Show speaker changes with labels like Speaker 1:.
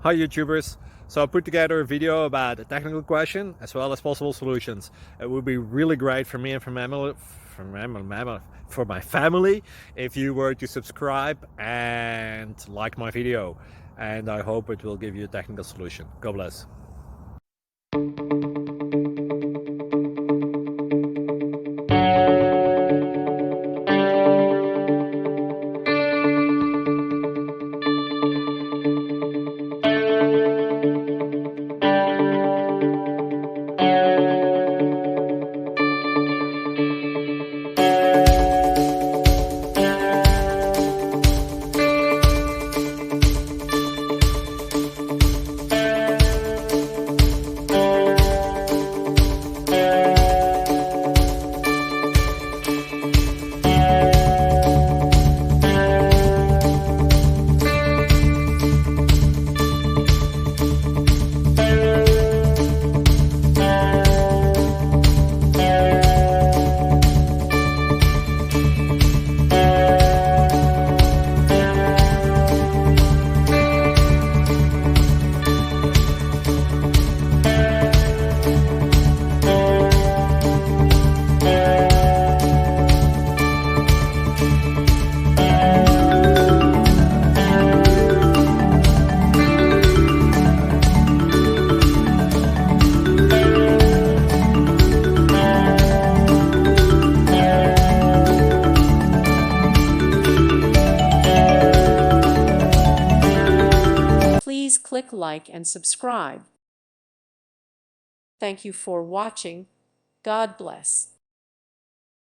Speaker 1: Hi YouTubers! So I put together a video about a technical question as well as possible solutions. It would be really great for me and for my family if you were to subscribe and like my video, and I hope it will give you a technical solution. God bless.
Speaker 2: Please click like and subscribe. Thank you for watching. God bless.